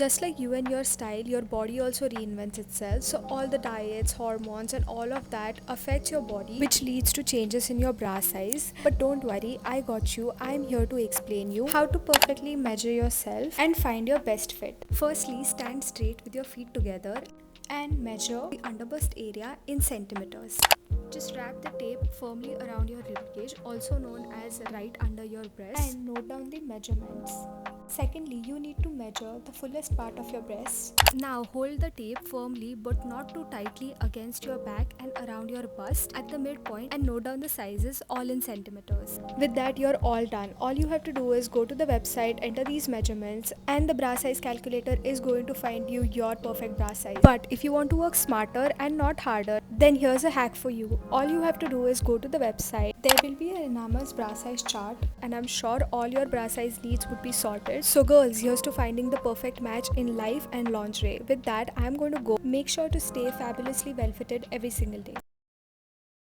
Just like you and your style, your body also reinvents itself. So all the diets, hormones and all of that affects your body, which leads to changes in your bra size. But don't worry, I got you. I'm here to explain you how to perfectly measure yourself and find your best fit. Firstly, stand straight with your feet together and measure the underbust area in centimeters. Just wrap the tape firmly around your ribcage, also known as right under your breast, and note down the measurements. Secondly, you need to measure the fullest part of your breast. Now hold the tape firmly but not too tightly against your back and around your bust at the midpoint, and note down the sizes all in centimeters. With that, you're all done. All you have to do is go to the website, enter these measurements, and the bra size calculator is going to find you your perfect bra size. But if you want to work smarter and not harder, then here's a hack for you. All you have to do is go to the website. There will be an enormous bra size chart, and I'm sure all your bra size needs would be sorted. So girls, here's to finding the perfect match in life and lingerie. With that, I'm going to go. Make sure to stay fabulously well fitted every single day.